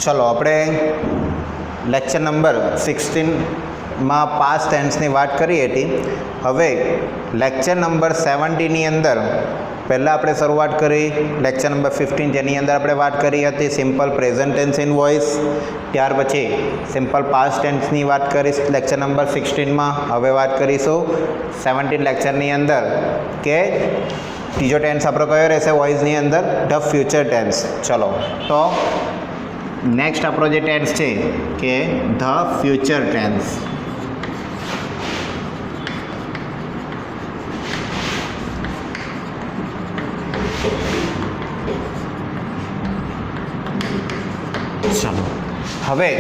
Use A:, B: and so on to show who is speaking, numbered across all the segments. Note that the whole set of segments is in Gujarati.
A: चलो આપણે લેક્ચર નંબર 16માં પાસ્ટ ટેન્સની વાત કરી હતી. હવે લેક્ચર નંબર 17 ની અંદર પહેલાં આપણે શરૂઆત કરી લેક્ચર નંબર 15 જેની અંદર આપણે વાત કરી હતી simple present tense in voice. ત્યાર પછી સિમ્પલ પાસ્ટ ટેન્સની વાત કરી લેક્ચર નંબર 16માં. હવે વાત કરીશું 17 લેક્ચરની અંદર કે ત્રીજો ટેન્સ આપણો કયો રહેશે વોઇસની અંદર, ધ ફ્યુચર ટેન્સ. ચલો તો નેક્સ્ટ આપણો જે ટેન્સ છે કે ધ ફ્યુચર ટેન્સ. ચલો હવે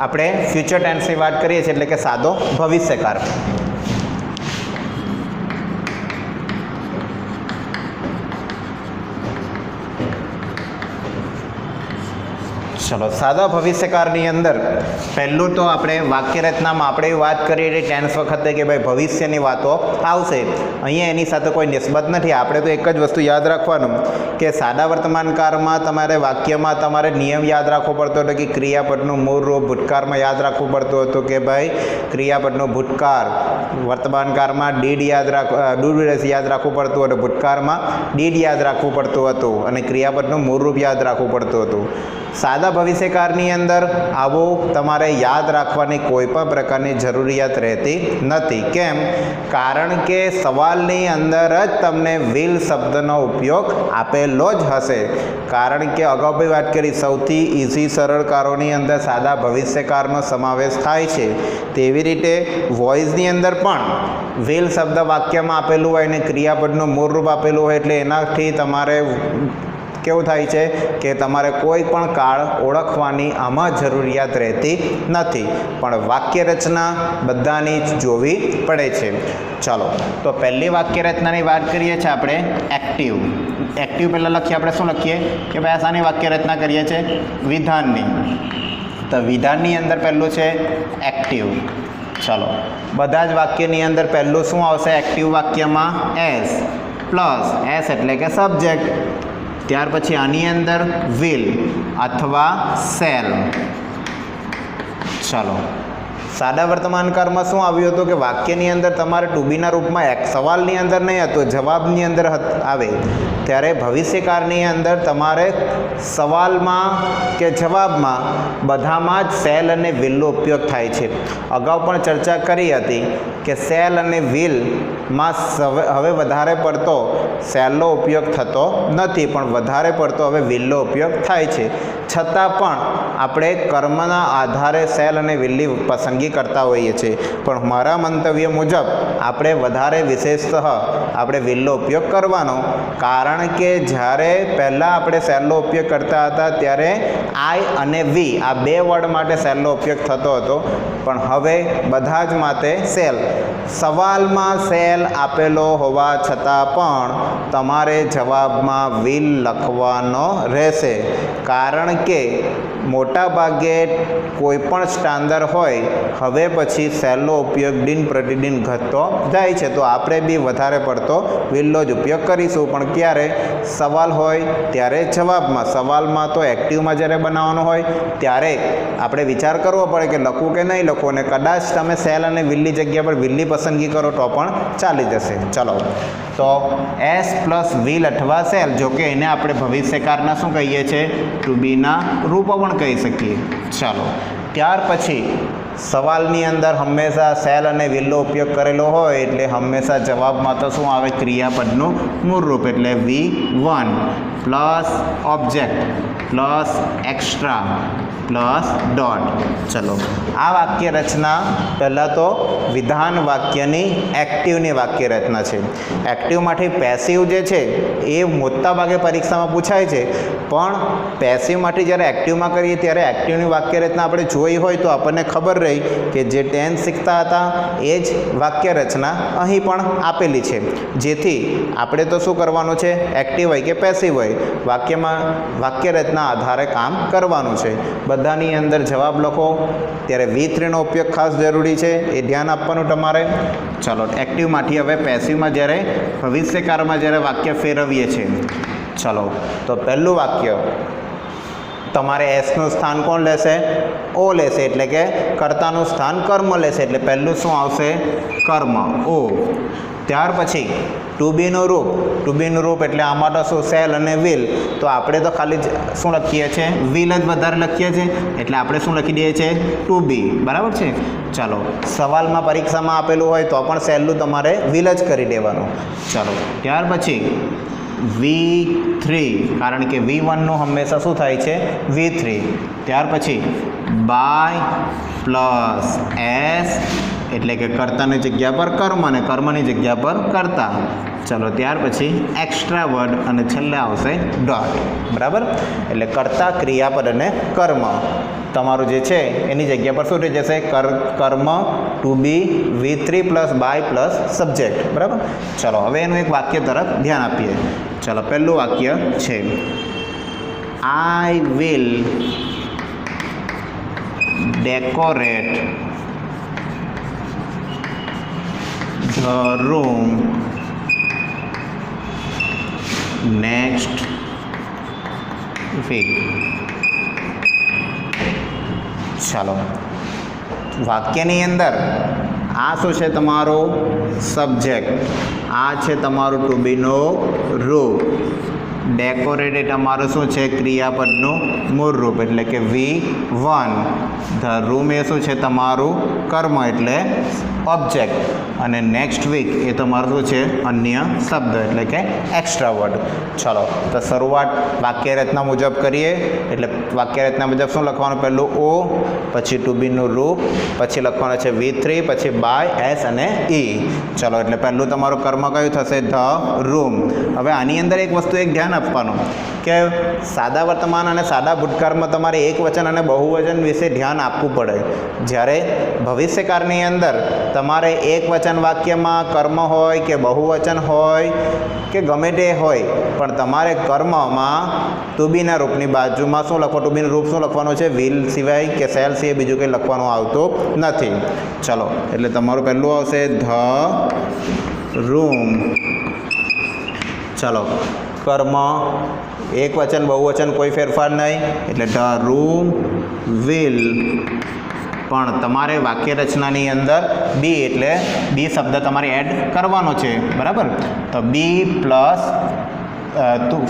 A: આપણે ફ્યુચર ટેન્સની વાત કરીએ છીએ એટલે કે સાદો ભવિષ્યકાળ. ચલો સાદા ભવિષ્યકાળની અંદર પહેલું તો આપણે વાક્ય રચનામાં આપણે વાત કરી હતી ટેન્સ વખતે કે ભાઈ ભવિષ્યની વાતો આવશે. અહીંયા એની સાથે કોઈ નિસ્બત નથી. આપણે તો એક જ વસ્તુ યાદ રાખવાનું કે સાદા વર્તમાનકાળમાં તમારે વાક્યમાં તમારે નિયમ યાદ રાખવો પડતો હતો કે ક્રિયાપદનું મૂળ રૂપ. ભૂતકાળમાં યાદ રાખવું પડતું હતું કે ભાઈ ક્રિયાપદનું ભૂતકાળ. વર્તમાનકાળમાં ડીડ યાદ રાખવું પડતું હતું. ભૂતકાળમાં ડીડ યાદ રાખવું પડતું હતું અને ક્રિયાપદનું મૂળ રૂપ યાદ રાખવું પડતું હતું. સાદા ભવિષ્યકાળની અંદર આવું તમારે યાદ રાખવાની કોઈ પણ પ્રકારની જરૂરિયાત રહેતી નથી. કેમ? કારણ કે સવાલની અંદર જ તમને વિલ શબ્દનો ઉપયોગ આપેલો જ હશે. કારણ કે અગાઉ બી વાત કરી સૌથી ઇઝી સરળ કાળોની અંદર સાદા ભવિષ્યકાળનો સમાવેશ થાય છે. તેવી રીતે વોઇસની અંદર પણ વિલ શબ્દ વાક્યમાં આપેલું હોય અને ક્રિયાપદનું મૂળ રૂપ આપેલું હોય એટલે એનાથી તમારે કેવું થાય છે કે તમારે કોઈ પણ કાળ ઓળખવાની આમાં જરૂરિયાત રહેતી નથી. પણ વાક્ય રચના બધાની જ જોવી પડે છે. ચાલો તો પહેલી વાક્ય રચનાની વાત કરીએ છીએ આપણે એક્ટિવ. એક્ટિવ પહેલાં લખીએ આપણે શું લખીએ કે ભાઈ આસાની વાક્ય રચના કરીએ છીએ વિધાનની. તો વિધાનની અંદર પહેલું છે એક્ટિવ. ચાલો બધા જ વાક્યની અંદર પહેલું શું આવશે એક્ટિવ વાક્યમાં? એસ પ્લસ એસ એટલે કે સબ્જેક્ટ. ત્યાર પછી આની અંદર વિલ અથવા સેલ. ચાલો સાદા વર્તમાનકાળમાં શું આવ્યું હતું કે વાક્યની અંદર તમારે ટુ બીના રૂપમાં સવાલની અંદર નહીં હતો, જવાબની અંદર આવે. ત્યારે ભવિષ્યકાળની અંદર તમારે સવાલમાં કે જવાબમાં બધામાં જ સેલ અને વિલનો ઉપયોગ થાય છે. અગાઉ પણ ચર્ચા કરી હતી કે સેલ અને વિલમાં હવે વધારે પડતો સેલનો ઉપયોગ થતો નથી પણ વધારે પડતો હવે વિલનો ઉપયોગ થાય છે. છતાં પણ આપણે કર્મના આધારે સેલ અને વિલની પસંદગી કરતા હોઈએ છીએ. પણ મારા મંતવ્ય મુજબ આપણે વધારે વિશેષતઃ આપણે વિલનો ઉપયોગ કરવાનો. કારણ કે જ્યારે પહેલાં આપણે સેલનો ઉપયોગ કરતા હતા ત્યારે આઈ અને વી આ બે વર્ડ માટે સેલનો ઉપયોગ થતો હતો. પણ હવે બધા જ માટે સેલ. સવાલમાં સેલ આપેલો હોવા છતાં પણ તમારે જવાબમાં વિલ લખવાનો રહેશે. કારણ કે મોટા ભાગે કોઈ પણ સ્ટાન્ડર્ડ હોય હવે પછી સેલનો ઉપયોગ દિન પ્રતિદિન ઘટતો જાય છે. તો આપણે બી વધારે પડતો વિલનો જ ઉપયોગ કરીશું. પણ ક્યારે? સવાલ હોય ત્યારે જવાબમાં. સવાલમાં તો એક્ટિવમાં જ્યારે બનાવવાનો હોય ત્યારે આપણે વિચાર કરવો પડે કે લખવું કે નહીં લખવું. અને કદાચ તમે સેલ અને વિલની જગ્યા પર વિલની પસંદગી કરો તો પણ ચાલી જશે. ચલો તો એસ પ્લસ વિલ અથવા સેલ, જો કે એને આપણે ભવિષ્યકાળના શું કહીએ છીએ? ટુ બીના રૂપો પણ કહી શકીએ. ચાલો ત્યાર પછી સવાલની અંદર હંમેશા સેલ અને વિલનો ઉપયોગ કરેલો હોય એટલે હંમેશા જવાબમાં તો શું આવે? ક્રિયાપદનું મૂળ રૂપ એટલે V1 plus object plus extra plus dot. ચલો આ વાક્ય રચના પહેલાં તો વિધાન વાક્યની એક્ટિવની વાક્ય રચના છે. એક્ટિવમાંથી પેસિવ જે છે એ મોટા ભાગે પરીક્ષામાં પૂછાય છે. પણ પેસિવમાંથી જ્યારે એક્ટિવમાં કરીએ ત્યારે એક્ટિવની વાક્ય રચના આપણે જોઈ હોય તો આપણને ખબર રહી કે જે ટેન્સ શીખતા હતા એ જ વાક્ય રચના અહીં પણ આપેલી છે. જેથી આપણે તો શું કરવાનું છે? એક્ટિવ હોય કે પેસિવ હોય વાક્યમાં વાક્ય રચના આધારે કામ કરવાનું છે. બધાની અંદર જવાબ લખો ત્યારે V3નો ઉપયોગ ખાસ જરૂરી છે, એ ધ્યાન આપવાનું તમારે. ચાલો એક્ટિવમાંથી હવે પેસિવમાં જ્યારે ભવિષ્યકાળમાં જ્યારે વાક્ય ફેરવીએ છીએ. ચલો તો પહેલું વાક્ય તમારે એસનું સ્થાન કોણ લેશે? ઓ લેશે, એટલે કે કર્તાનું સ્થાન કર્મ લેશે, એટલે પહેલું શું આવશે? કર્મ, ઓ. ત્યાર પછી ટુ બીનું રૂપ એટલે આમાં તો શું? સેલ અને વિલ. તો આપણે તો ખાલી શું લખીએ છીએ? વિલ જ વધારે લખીએ છીએ, એટલે આપણે શું લખી દઈએ છીએ? ટુ બી. બરાબર છે. ચાલો, સવાલમાં પરીક્ષામાં આપેલું હોય તો પણ સેલનું તમારે વિલ જ કરી દેવાનું. ચાલો, ત્યાર પછી V3, કારણ કે V1નું હંમેશા શું થાય છે? V3. ત્યાર પછી બાય પ્લસ એસ, એટલે કે કર્તાની જગ્યા પર કર્મ અને કર્મની જગ્યા પર કર્તા. ચલો, ત્યાર પછી એક્સ્ટ્રા વર્ડ અને છેલ્લે આવશે ડોટ. બરાબર? એટલે કર્તા, ક્રિયાપદ અને કર્મ તમારું જે છે એની જગ્યા પર શું થઈ જશે? કર્મ, to be, V3 plus by plus subject. બરાબર? ચલો, હવે એનું એક વાક્ય તરફ ધ્યાન આપીએ. ચલો, પહેલું વાક્ય છે I will decorate the room next week. ચાલો, વાક્યની અંદર આ શું છે? તમારો સબ્જેક્ટ. આ છે તમારું ટુ બીનો રૂપ. ડેકોરેટ એ તમારું શું છે? ક્રિયાપદનું મૂળ રૂપ, એટલે કે V1. ધ રૂમ એ શું છે? તમારું કર્મ, એટલે ઓબ્જેક્ટ. અને નેક્સ્ટ વીક એ તમારું શું છે? અન્ય શબ્દ, એટલે કે એક્સ્ટ્રા વર્ડ. ચલો, તો શરૂઆત વાક્ય રચના મુજબ કરીએ. એટલે વાક્ય રચના મુજબ શું લખવાનું? પહેલું ઓ, પછી ટુ બીનું રૂપ, પછી લખવાનું છે V3, પછી બાય, એસ અને ઈ. ચલો, એટલે પહેલું તમારું કર્મ કયું થશે? The room. હવે આની અંદર એક વસ્તુ એક ધ્યાન આપવાનું કે સાદા વર્તમાન અને સાદા ભૂતકાળમાં તમારે એક વચન અને બહુવચન વિશે ધ્યાન આપવું પડે. જ્યારે ભવિષ્યકાળની અંદર તમારે એક વચન વાક્યમાં કર્મ હોય કે બહુવચન હોય કે ગમે તે હોય, પણ તમારે કર્મમાં ટુ બીના રૂપની બાજુમાં શું લખવાનું? ટુ બીનું રૂપ શું લખવાનું છે? વિલ સિવાય કે સેલ સિવાય બીજું કંઈ લખવાનું આવતું નથી. ચલો, એટલે તમારું પહેલું આવશે ધ રૂમ. ચલો, કર્મ એક વચન બહુવચન કોઈ ફેરફાર નહીં, એટલે ધ રૂમ વિલ. પણ તમારે વાક્ય રચનાની અંદર બી, એટલે બી શબ્દ તમારે એડ કરવાનો છે. બરાબર? તો બી પ્લસ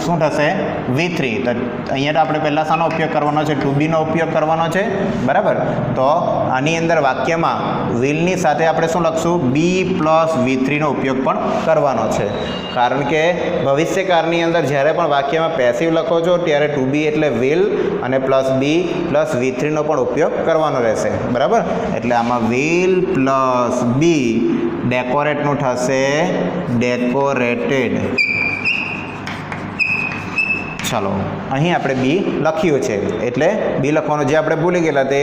A: શું થશે? V3. તો અહીંયા તો આપણે પહેલાં શાનો ઉપયોગ કરવાનો છે? ટુ બીનો ઉપયોગ કરવાનો છે. બરાબર? તો આની અંદર વાક્યમાં વિલની સાથે આપણે શું લખશું? બી પ્લસ V3નો ઉપયોગ પણ કરવાનો છે. કારણ કે ભવિષ્યકાળની અંદર જ્યારે પણ વાક્યમાં પેસિવ લખો છો ત્યારે ટુ બી એટલે વિલ અને પ્લસ બી પ્લસ V3નો પણ ઉપયોગ કરવાનો રહેશે. બરાબર? એટલે આમાં વિલ પ્લસ બી ડેકોરેટનું થશે ડેકોરેટેડ. ચાલો, અહીં આપણે બી લખ્યું છે, એટલે બી લખવાનું જે આપણે ભૂલી ગયેલા તે,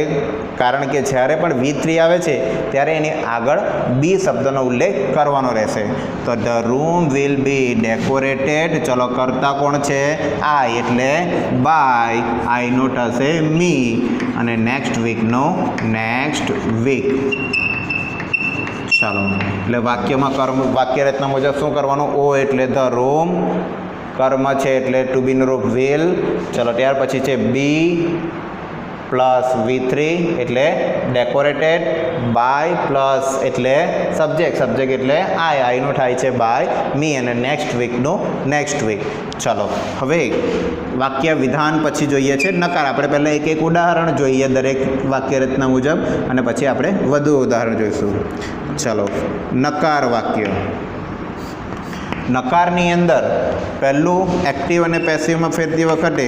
A: કારણ કે જ્યારે પણ V3 આવે છે ત્યારે એની આગળ બી શબ્દનો ઉલ્લેખ કરવાનો રહેશે. તો the room will be decorated. ચલો, કરતા કોણ છે? આઈ, એટલે બાય. આઈનો થશે મી અને નેક્સ્ટ વીકનો નેક્સ્ટ વીક. ચાલો, એટલે વાક્યમાં કર્મ, વાક્ય રચના મુજબ શું કરવાનું? ઓ એટલે ધ રૂમ, કર્મ છે એટલે ટુ બીનું રૂપ વિલ. ચલો, ત્યાર પછી છે બી પ્લસ V3 એટલે ડેકોરેટેડ, બાય પ્લસ એટલે સબ્જેક્ટ એટલે આઈનું થાય છે બાય, મી અને નેક્સ્ટ વીકનું નેક્સ્ટ વીક. ચલો, હવે વાક્ય વિધાન પછી જોઈએ છે નકાર. આપણે પહેલાં એક એક ઉદાહરણ જોઈએ દરેક વાક્ય રચના મુજબ અને પછી આપણે વધુ ઉદાહરણ જોઈશું. ચલો, નકાર વાક્ય. નકારની અંદર પહેલું એક્ટિવ અને પેસિવમાં ફેરતી વખતે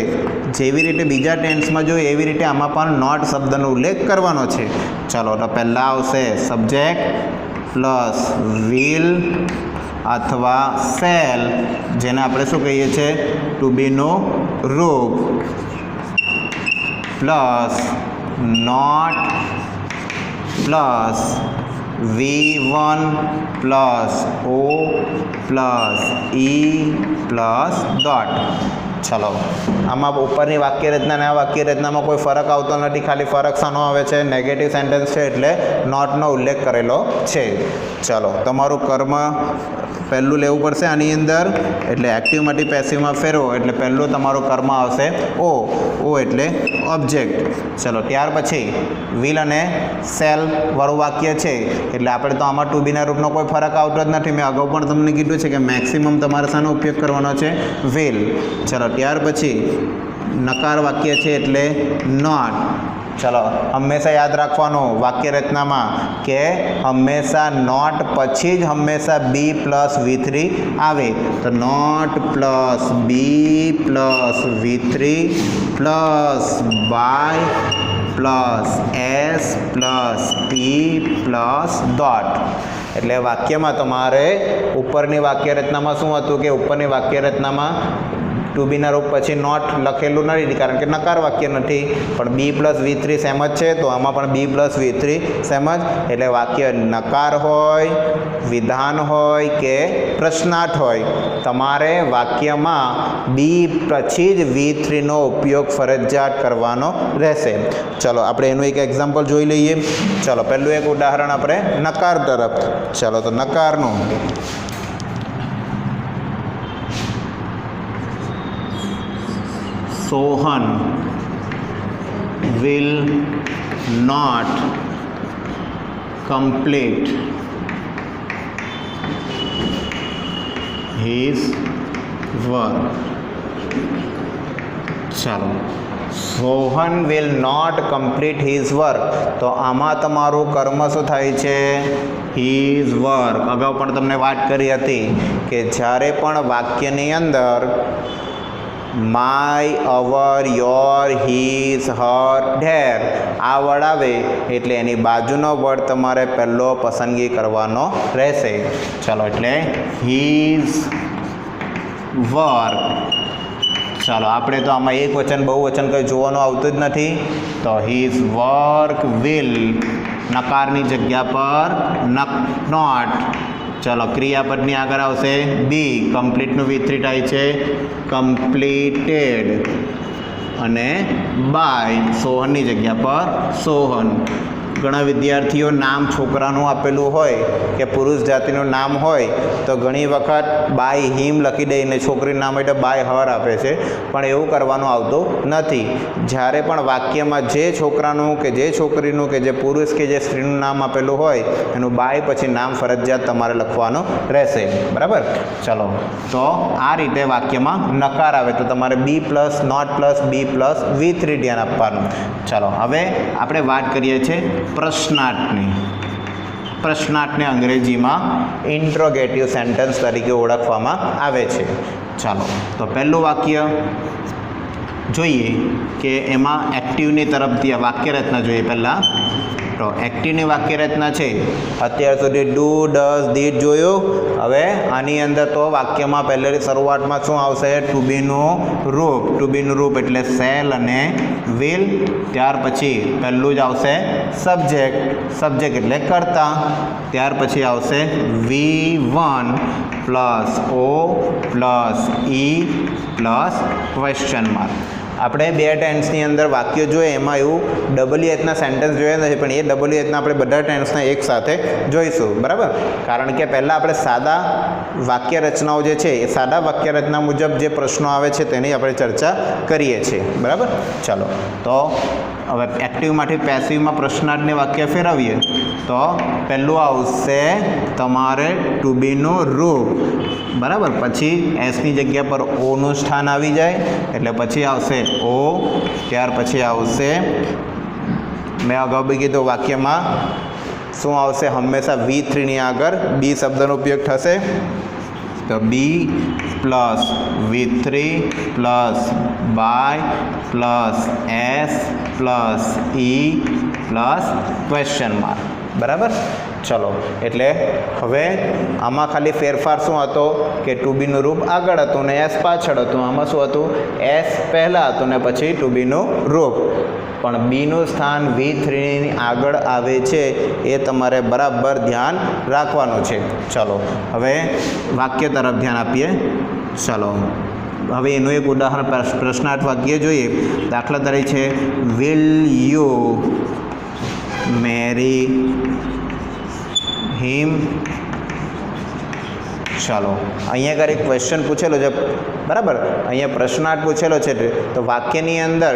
A: જેવી રીતે બીજા ટેન્સમાં જોઈએ એવી રીતે આમાં પણ નોટ શબ્દનો ઉલ્લેખ કરવાનો છે. ચાલો, તો પહેલાં આવશે સબ્જેક્ટ પ્લસ વિલ અથવા સેલ, જેને આપણે શું કહીએ છીએ? ટુ બીનું રૂપ, plus not plus V1 plus O plus E plus dot. ચલો આમાં ઉપરની વાક્ય રચના અને આ વાક્ય રચનામાં કોઈ ફરક આવતો નથી, ખાલી ફરક શાનો આવે છે? નેગેટિવ સેન્ટેન્સ છે એટલે નોટનો ઉલ્લેખ કરેલો છે. ચલો તમારું કર્મ પહેલું લેવું પડશે આની અંદર, એટલે એક્ટિવમાંથી પેસિવમાં ફેરવો એટલે પહેલું તમારું કર્મ આવશે ઓ. ઓ એટલે ઓબ્જેક્ટ. ચલો ત્યાર પછી વિલ અને સેલ વાળું વાક્ય છે એટલે આપણે તો આમાં ટુ બીના રૂપનો કોઈ ફરક આવતો જ નથી. મેં અગાઉ પણ તમને કીધું છે કે મેક્સિમમ તમારે શાનો ઉપયોગ કરવાનો છે? વિલ. ચલો ત્યાર પછી નકાર વાક્ય છે એટલે નોટ. ચલો હંમેશા યાદ રાખવાનું વાક્ય રચનામાં કે હંમેશા નોટ પછી જ હંમેશા બી પ્લસ V3 આવે. તો not plus be plus V3 plus by plus S plus E plus dot. એટલે વાક્યમાં તમારે ઉપરની વાક્ય રચનામાં શું હતું કે ઉપરની વાક્ય રચનામાં ટુ બીના રૂપ પછી નોટ લખેલું નથી કારણ કે નકાર વાક્ય નથી, પણ બી પ્લસ V3 સેમ જ છે તો આમાં પણ બી પ્લસ V3 સેમ જ. એટલે વાક્ય નકાર હોય, વિધાન હોય કે પ્રશ્નાર્થ હોય, તમારે વાક્યમાં બી પછી જ V3નો ઉપયોગ ફરજિયાત કરવાનો રહેશે. ચલો આપણે એનું એક એક્ઝામ્પલ જોઈ લઈએ. ચલો પહેલું એક ઉદાહરણ આપણે નકાર તરફ. ચલો તો નકારનું Sohan will not complete his work. ચાલો Sohan will not complete his work. તો આમાં તમારું કર્મ શું થાય છે? his work. અગાઉ પણ તમને વાત કરી હતી કે જ્યારે પણ વાક્યની અંદર my, our, your, his, her, their આ વર્ડ આવે એટલે એની બાજુનો વર્ડ તમારે પહેલો પસંદગી કરવાનો રહેશે. ચલો એટલે હીઝ વર્ક. ચાલો આપણે તો આમાં એક વચન બહુ વચન કંઈ જોવાનું આવતું જ નથી. તો હીઝ વર્ક વિલ નકારની જગ્યા પર નોટ. ચલો ક્રિયાપદની આગળ આવશે બી. કમ્પ્લીટનું V3 થાય છે કમ્પ્લીટેડ અને બાય સોહનની જગ્યા પર સોહન. ઘણા વિદ્યાર્થીઓ નામ છોકરાનું આપેલું હોય કે પુરુષ જાતિનું નામ હોય તો ઘણી વખત બાય હિમ લખી દઈને છોકરીનું નામ એટલે બાય હર આપે છે, પણ એવું કરવાનું આવતું નથી. જ્યારે પણ વાક્યમાં જે છોકરાનું કે જે છોકરીનું કે જે પુરુષ કે જે સ્ત્રીનું નામ આપેલું હોય એનું બાય પછી નામ ફરજિયાત તમારે લખવાનું રહેશે. બરાબર. ચલો તો આ રીતે વાક્યમાં નકાર આવે તો તમારે be plus not plus be plus V3 ધ્યાન આપવાનું. ચલો હવે આપણે વાત કરીએ છીએ પ્રશ્નાર્થની. પ્રશ્નાર્થને અંગ્રેજીમાં ઇન્ટ્રોગેટિવ સેન્ટેન્સ તરીકે ઓળખવામાં આવે છે. ચાલો તો પહેલું વાક્ય જોઈએ કે એમાં એક્ટિવની તરફથી વાક્ય રચના જોઈએ. પહેલાં તો એક્ટિવની વાક્ય રચના છે. અત્યાર સુધી ડુ, ડઝ, ડીડ જોયું. હવે આની અંદર તો વાક્યમાં પહેલેથી શરૂઆતમાં શું આવશે? ટુ બીનું રૂપ. ટુ બીનું રૂપ એટલે સેલ અને વિલ. ત્યાર પછી પહેલું જ આવશે સબ્જેક્ટ. સબ્જેક્ટ એટલે કર્તા. ત્યાર પછી આવશે V1 plus O plus E plus question mark. આપણે બે ટેન્સની અંદર વાક્ય જોઈએ એમાં એવું WHના સેન્ટેન્સ જોયા નથી, પણ એ WHના આપણે બધા ટેન્સના એક સાથે જોઈશું. બરાબર. કારણ કે પહેલાં આપણે સાદા વાક્ય રચનાઓ જે છે એ સાદા વાક્ય રચના મુજબ જે પ્રશ્નો આવે છે તેની આપણે ચર્ચા કરીએ છીએ. બરાબર. ચાલો તો હવે એક્ટિવમાંથી પેસિવમાં પ્રશ્નાર્થને વાક્ય ફેરવીએ તો પહેલું આવશે તમારે ટુ બીનું રૂપ. બરાબર. પછી એસની જગ્યા પર ઓનું સ્થાન આવી જાય એટલે પછી આવશે ઓ. ત્યાર પછી આવશે મેં અગાઉ બી કીધું વાક્યમાં શું આવશે? હંમેશા V3ની આગળ બી શબ્દનો ઉપયોગ થશે. તો be plus V3 plus by plus S plus E plus question mark. બરાબર. ચલો એટલે હવે આમાં ખાલી ફેરફાર શું હતો કે ટુ બીનું રૂપ આગળ હતું ને એસ પાછળ હતું. આમાં શું હતું? એસ પહેલાં હતું ને પછી ટુ બીનું રૂપ. પણ બીનું સ્થાન V3ની આગળ આવે છે એ તમારે બરાબર ધ્યાન રાખવાનું છે. ચલો હવે વાક્ય તરફ ધ્યાન આપીએ. ચલો હવે એનું એક ઉદાહરણ પ્રશ્નાર્થ વાક્ય જોઈએ. દાખલા તરીકે વિલ યુ મેરી હિમ. ચાલો અહીંયા આગળ એક ક્વેશ્ચન પૂછેલો છે, બરાબર. અહીંયા પ્રશ્નાર્થ પૂછેલો છે, તો વાક્યની અંદર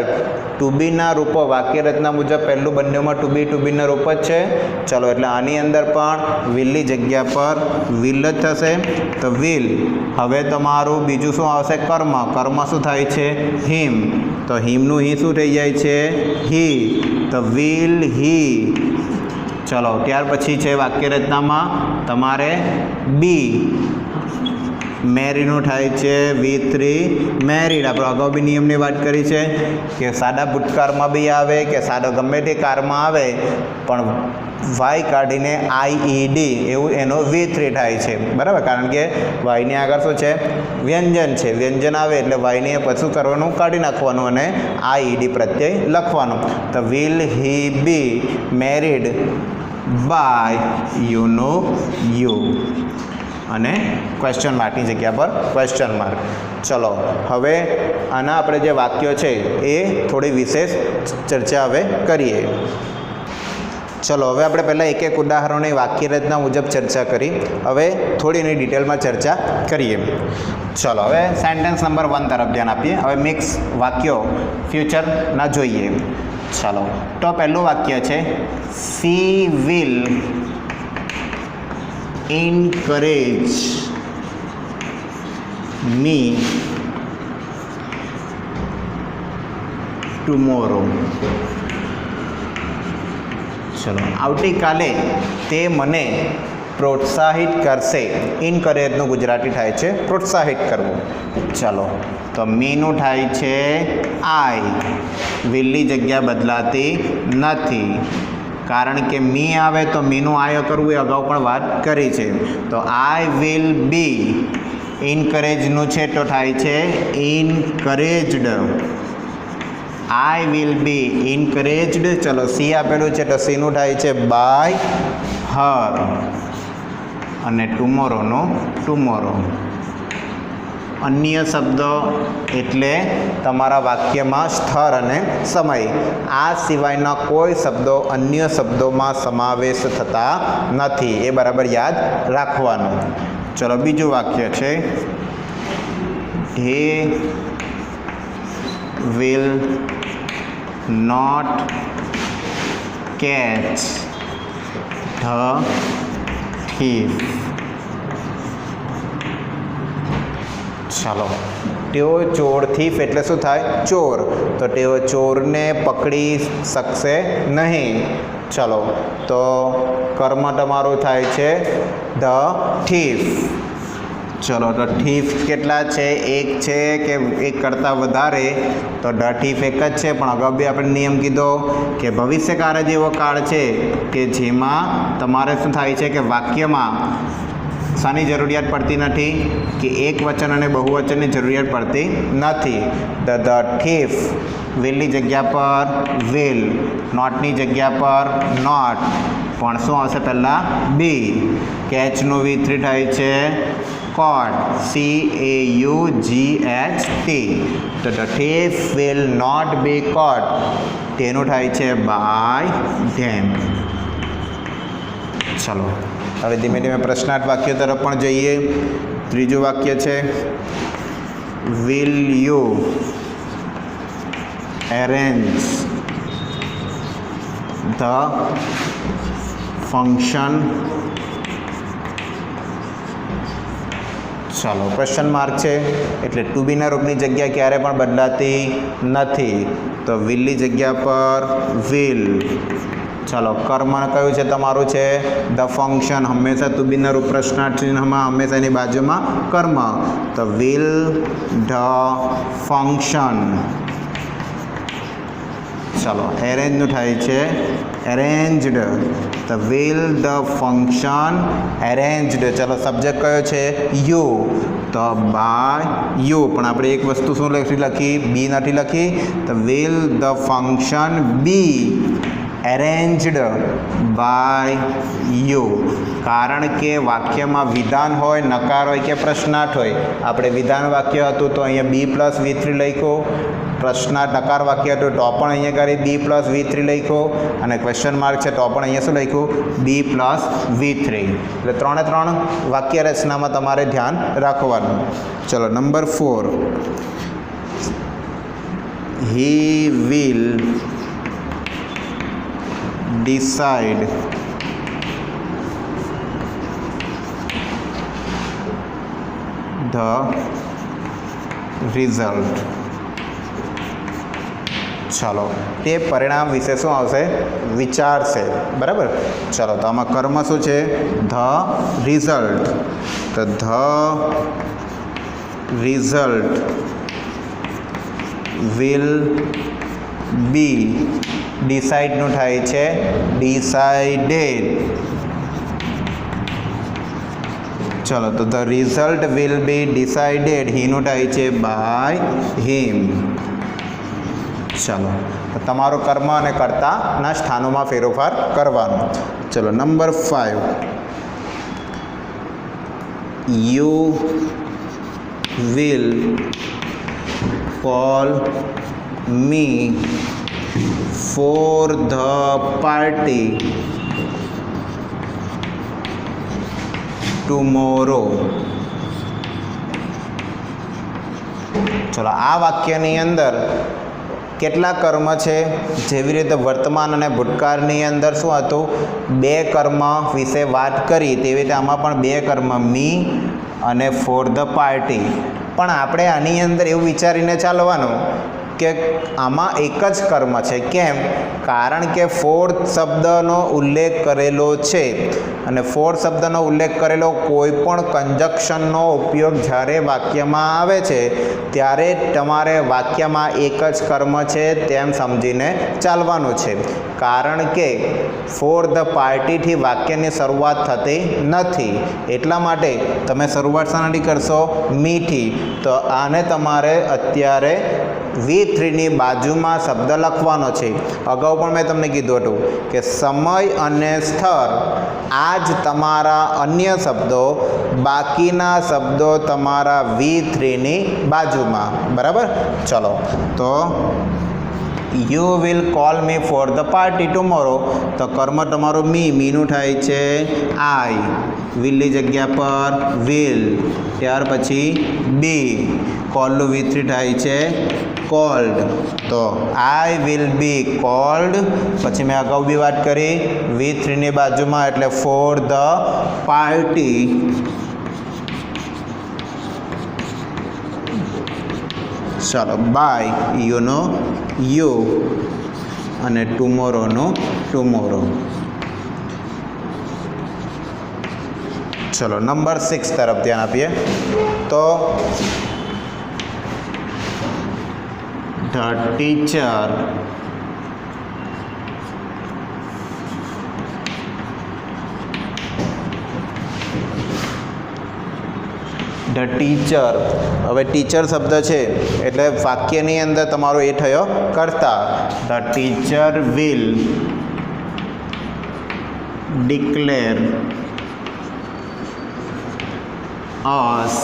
A: ટુ બીના રૂપો વાક્ય રચના મુજબ પહેલું બંનેમાં ટુ બીના રૂપ જ છે. ચલો એટલે આની અંદર પણ વિલની જગ્યા પર વિલ જ થશે. તો વિલ. હવે તમારું બીજું શું આવશે? કર્મ. કર્મ શું થાય છે? હિમ. તો હિમનું હી શું થઈ જાય છે? હી. તો વિલ હી. ચલો ત્યાર પછી છે વાક્ય રચનામાં તમારે બી. મેરીનું થાય છે V3 મેરીડ. આપણે અગાઉ બી નિયમની વાત કરી છે કે સાદા ભૂતકાળમાં બી આવે કે સાદા ગમે તે કાળમાં આવે પણ વાય કાઢીને IED એવું એનો V3 થાય છે, બરાબર. કારણ કે વાયની આગળ શું છે? વ્યંજન છે. વ્યંજન આવે એટલે વાયને પછી કરવાનું? કાઢી નાખવાનું અને IED પ્રત્યય લખવાનું. તો will he be married by you know you અને ક્વેશ્ચન માર્કની જગ્યા પર ક્વેશ્ચન માર્ક. ચલો હવે આના આપણે જે વાક્યો છે એ થોડી વિશેષ ચર્ચા હવે કરીએ. ચલો હવે આપણે પહેલાં એક એક ઉદાહરણોની વાક્ય રચના મુજબ ચર્ચા કરી. હવે થોડી એની ડિટેલમાં ચર્ચા કરીએ. ચલો હવે સેન્ટેન્સ નંબર 1 તરફ ધ્યાન આપીએ. હવે મિક્સ વાક્યો ફ્યુચરના જોઈએ. ચાલો તો પહેલું વાક્ય છે she will encourage me tomorrow. ચલો આવતીકાલે તે મને પ્રોત્સાહિત કરશે. ઇનકરેજનું ગુજરાતી થાય છે પ્રોત્સાહિત કરવું. ચલો તો મીનું થાય છે આઈ. વિલની જગ્યા બદલાતી નથી કારણ કે મી આવે તો મીનું આય કરવું એ અગાઉ પણ વાત કરી છે. તો આઈ વિલ બી. ઇનકરેજનું છે તો થાય છે ઇનકરેજડ. I will be ઇનકરેજડ. ચલો સી આપેલું છે તો સીનું થાય છે બાય હર અને ટુમોરોનો ટુમોરો. અન્ય શબ્દો એટલે તમારા વાક્યમાં સ્થળ અને સમય. આ સિવાયના કોઈ શબ્દો અન્ય શબ્દોમાં સમાવેશ થતા નથી. એ બરાબર યાદ રાખવાનું. ચલો બીજું વાક્ય છે he will not catch the thief. ચાલો તેઓ ચોર. થીફ એટલે શું થાય? ચોર. તો તેઓ ચોરને પકડી શકશે નહીં. ચલો તો કર્મ તમારું થાય છે ધ થીફ. ચલો તો થીફ કેટલા છે? એક છે કે એક કરતાં વધારે? તો ધ થીફ એક જ છે. પણ અગાઉ બી આપણે નિયમ કીધો કે ભવિષ્યકાળ જ એવો કાળ છે કે જેમાં તમારે શું થાય છે કે વાક્યમાં શાની જરૂરિયાત પડતી નથી? કે એક વચન અને બહુવચનની જરૂરિયાત પડતી નથી. The thief. વિલની જગ્યા પર વિલ, નોટની જગ્યા પર નોટ, પણ શું આવશે પહેલાં? બી. કેચનું V3 થાય છે caught. CAUGHT. તો the thief will not be caught. તેનું થાય છે બાય ધેમ. ચલો હવે ધીમે ધીમે પ્રશ્નાર્થ વાક્ય તરફ પણ જઈએ. ત્રીજું વાક્ય છે will you arrange the function. ચાલો ક્વેશ્ચન માર્ક છે એટલે ટુ બીના રૂપની જગ્યા ક્યારે પણ બદલાતી નથી. તો વિલની જગ્યા પર વિલ. ચાલો કર્મ કયું છે તમારું? છે ધ ફંક્શન. હંમેશા ટુ બીના રૂપ પ્રશ્નાર્થ ચિહ્નમાં હંમેશા એની બાજુમાં કર્મ. તો વિલ ધ ફંક્શન. ચાલો એરેન્જનું થાય છે એરેન્જડ. તો વિલ ધ ફંક્શન એરેન્જડ. ચલો સબ્જેક્ટ કયો છે? યુ. તો બાય યુ. પણ આપણે એક વસ્તુ શું લખી? બી નથી લખી. તો will the function be arranged by you. કારણ કે વાક્યમાં વિધાન હોય, નકાર હોય કે પ્રશ્નાર્થ હોય. આપણે વિધાન વાક્ય હતું તો અહીંયા B+V3 લખ્યો, પ્રશ્નાર્થ નકાર વાક્ય હતું તો પણ અહીંયા કરી B+V3 લખ્યો, અને ક્વેશ્ચન માર્ક છે તો પણ અહીંયા શું લખ્યું? B+V3. એટલે 3 વાક્ય રચનામાં તમારે ધ્યાન રાખવાનું. ચલો number 4. He will decide the result. ચાલો તે પરિણામ વિશે શું આવશે? વિચારશે. બરાબર. ચાલો તો આમાં કર્મ શું છે? The result. તો ધ રિઝલ્ટ વિલ બી, ડિસાઇડનું થાય છે ડિસાઇડેડ. ચલો તો the result will be decided, હીનું થાય છે બાય હિમ. ચાલો તો તમારું કર્મ અને કર્તાના સ્થાનોમાં ફેરફાર કરવાનો. ચલો number 5. You will call me for the party tomorrow. ચલો આ વાક્યની અંદર કેટલા કર્મ છે? જેવી રીતે વર્તમાન અને ભૂતકાળની અંદર શું હતું? 2 કર્મ વિશે વાત કરી, તેવી રીતે આમાં પણ 2 કર્મ, મી અને ફોર ધ પાર્ટી. પણ આપણે આની અંદર એવું વિચારીને ચાલવાનું કે આમાં એક જ કર્મ છે. કેમ? કારણ કે ફોર શબ્દનો ઉલ્લેખ કરેલો છે, અને ફોર શબ્દનો ઉલ્લેખ કરેલો કોઈ પણ કંજક્શનનો ઉપયોગ જ્યારે વાક્યમાં આવે છે ત્યારે તમારે વાક્યમાં એક જ કર્મ છે તેમ સમજીને ચાલવાનું છે. કારણ કે ફોર ધ પાર્ટીથી વાક્યની શરૂઆત થતી નથી. એટલા માટે તમે શરૂઆત શાનાથી કરશો? મીથી. તો આને તમારે અત્યારે V3ની બાજુમાં શબ્દ લખવાનો છે. અગાઉ પણ મેં તમને કીધું હતું કે સમય અને સ્થળ આ જ તમારા અન્ય શબ્દો, બાકીના શબ્દો તમારા V3ની બાજુમાં. બરાબર. ચલો તો you will call me for the party tomorrow. તો કર્મ તમારું મીનું થાય છે આઈ, વિલની જગ્યા પર વિલ, ત્યાર પછી બી, કોલનું V3 થાય છે કોલ્ડ. તો આઈ વિલ બી કોલ્ડ. પછી મેં અગાઉ બી વાત કરી V3ની બાજુમાં, એટલે ફોર ધ પાર્ટી ચાલો બાય યુનો યુ અને ટુમોરોનો ટુમોરો. ચલો નંબર 6 તરફ ધ્યાન આપીએ. તો ધ ટીચર ધ ટીચર. હવે ટીચર શબ્દ છે એટલે વાક્યની અંદર તમારો એ થયો કર્તા. The teacher will declare us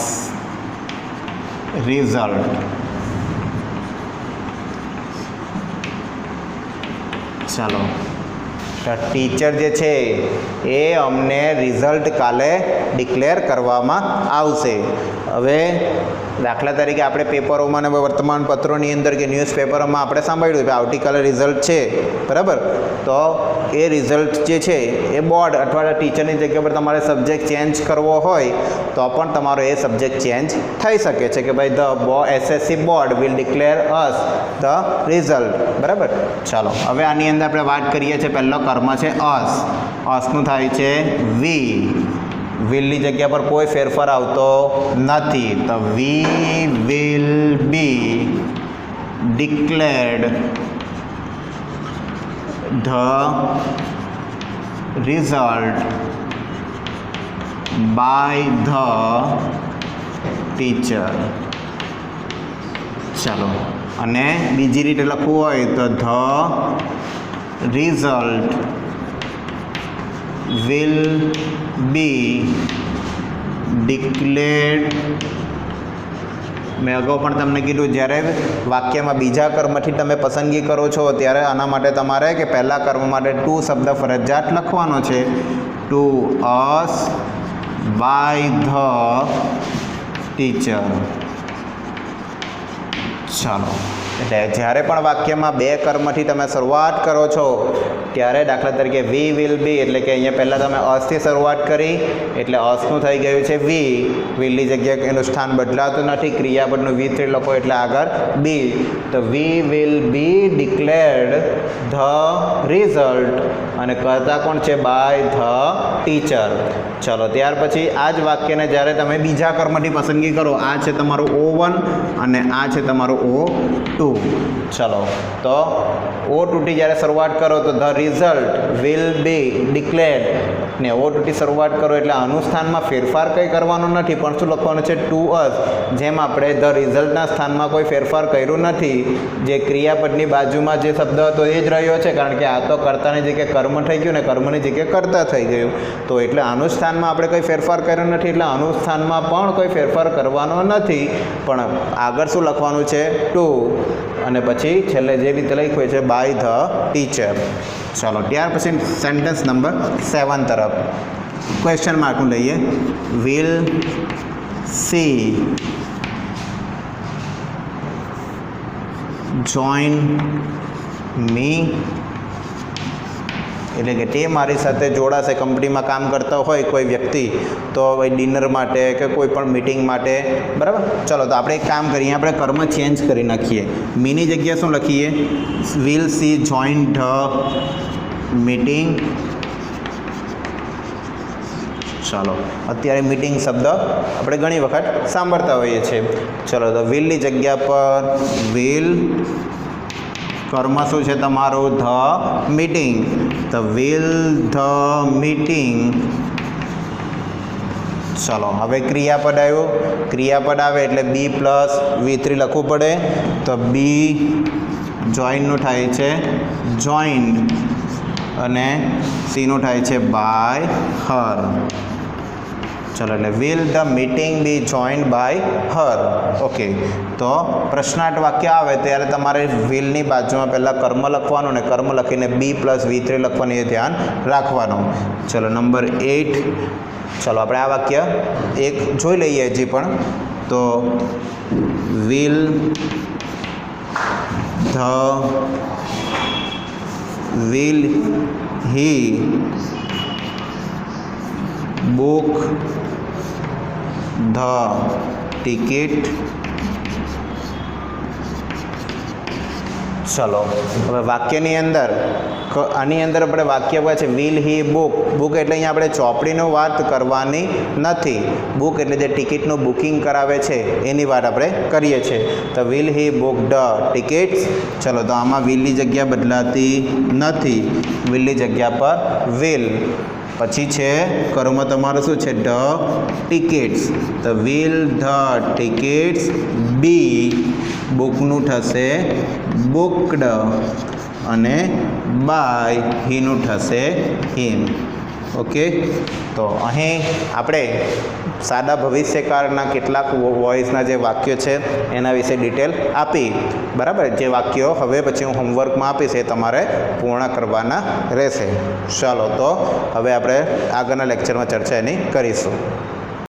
A: result. ચાલો ટીચર જે છે એ અમને રિઝલ્ટ કાલે ડિક્લેર કરવામાં આવશે. હવે દાખલા તરીકે આપણે પેપરોમાં અને વર્તમાનપત્રોની અંદર કે ન્યૂઝપેપરોમાં આપણે સાંભળ્યું કે આવતીકાલે રિઝલ્ટ છે. બરાબર. તો એ રિઝલ્ટ જે છે એ બોર્ડ અથવા ટીચરની જગ્યા પર તમારે સબ્જેક્ટ ચેન્જ કરવો હોય તો પણ તમારો એ સબ્જેક્ટ ચેન્જ થઈ શકે છે કે ભાઈ the SSC board will declare us the result. બરાબર. ચાલો હવે આની અંદર આપણે વાત કરીએ છીએ. પહેલો કર્મ છે અસ. અસનું થાય છે વી. વિલની જગ્યા પર કોઈ ફેરફાર આવતો નથી. તો we will be declared the result by the teacher. ચાલો અને બીજી રીતે લખવું હોય તો the result will be declared. મેં અગાઉ પણ તમને કીધું જ્યારે વાક્યમાં બીજા કર્મથી તમે પસંદગી કરો છો ત્યારે આના માટે તમારે કે પહેલા કર્મ માટે ટુ શબ્દ ફરજિયાત લખવાનો છે. To us by the teacher. ચાલો, એટલે જ્યારે પણ વાક્યમાં બે કર્મથી તમે શરૂઆત કરો છો ત્યારે દાખલા તરીકે વી વિલ બી, એટલે કે અહીંયા પહેલાં તમે અસથી શરૂઆત કરી એટલે અસનું થઈ ગયું છે વી. વિલની જગ્યાએ એનું સ્થાન બદલાતું નથી, ક્રિયાપદનું વી3 લખો એટલે આગળ બી. તો we will be declared the result, અને કરતા કોણ છે? By the teacher. ચલો, ત્યાર પછી આ જ વાક્યને જ્યારે તમે બીજા કર્મથી પસંદગી કરો, આ છે તમારું O1 અને આ છે તમારું O2. ચલો, તો O2 થી જ્યારે શરૂઆત કરો તો the result will be declared, ને O2 થી શરૂઆત કરો એટલે અનુસ્થાનમાં ફેરફાર કંઈ કરવાનો નથી, પણ શું લખવાનું છે? ટુ અસ. જેમ આપણે ધ રિઝલ્ટના સ્થાનમાં કોઈ ફેરફાર કર્યું નથી, જે ક્રિયાપદની બાજુમાં જે શબ્દ હતો એ જ રહ્યો છે, કારણ કે આ તો કર્તાની જગ્યાએ કર્મ થઈ ગયું ને કર્મની જગ્યાએ કર્તા થઈ ગયું. તો એટલે અનુસ્થાનમાં આપણે કંઈ ફેરફાર કર્યો નથી, એટલે અનુસ્થાનમાં પણ કોઈ ફેરફાર કરવાનો નથી, પણ આગળ શું લખવાનું છે? ટુ, અને પછી છેલ્લે જે રીતે લખ્યું છે બાય ધ ટીચર. ચાલો, ત્યાર પછી સેન્ટેન્સ નંબર 7 તરફ ક્વેશ્ચન માર્કનું લઈએ. વિલ સી જોઈન મી, એટલે કે તે મારી સાથે જોડાશે. કંપનીમાં કામ કરતા હોય કોઈ વ્યક્તિ, તો ડિનર માટે કે કોઈ પણ મિટિંગ માટે, બરાબર. ચલો, તો આપણે એક કામ કરીએ, આપણે કર્મ ચેન્જ કરી નાખીએ. મીની જગ્યાએ શું લખીએ? Will see join the meeting. ચાલો, અત્યારે મીટિંગ શબ્દ આપણે ઘણી વખત સાંભળતા હોઈએ છીએ. ચલો, તો વિલની જગ્યા પર વિલ, કર્મ શું છે તમારું? The meeting. તો વિલ ધ મીટિંગ. ચલો, હવે ક્રિયાપદ આવ્યું. ક્રિયાપદ આવે એટલે બી પ્લસ વી3 લખવું પડે. તો બી જોઈનનું થાય છે જોઈન્ડ, અને સીનું થાય છે બાય હર. ચલો, એટલે will the meeting be joined by her. Okay, તો પ્રશ્નાર્થ વાક્ય આવે ત્યારે તમારે વિલની બાજુમાં પહેલાં કર્મ લખવાનું, અને કર્મ લખીને બી પ્લસ વી3 લખવાનું, એ ધ્યાન રાખવાનું. ચલો, નંબર 8. ચલો, આપણે આ વાક્ય એક જોઈ લઈએ હજી પણ. તો will he book the ticket. ચલો, હવે વાક્યની અંદર આની અંદર આપણે વાક્ય કહે છે વિલ હી બુક. બુક એટલે અહીંયા આપણે ચોપડીની વાત કરવાની નથી. બુક એટલે જે ટિકિટનું બુકિંગ કરાવે છે એની વાત આપણે કરીએ છીએ. તો will he book the tickets. ચલો, તો આમાં વિલની જગ્યા બદલાતી નથી, વિલની જગ્યા પર વિલ. પછી છે કર્મ તમારું શું છે? The tickets. તો વિલ ધ ટિકિટ્સ બી, બુકનું થશે બુકડ, અને બાય હીનું થશે હિમ. ઓકે, તો અહીં આપણે સાદા ભવિષ્યકાળના કેટલાક વોઇસના જે વાક્યો છે એના વિશે ડિટેલ આપી, બરાબર. જે વાક્યો હવે પછી હું હોમવર્કમાં આપીશ એ તમારે પૂર્ણ કરવાના રહેશે. ચાલો, તો હવે આપણે આગળના લેક્ચરમાં ચર્ચા એની કરીશું.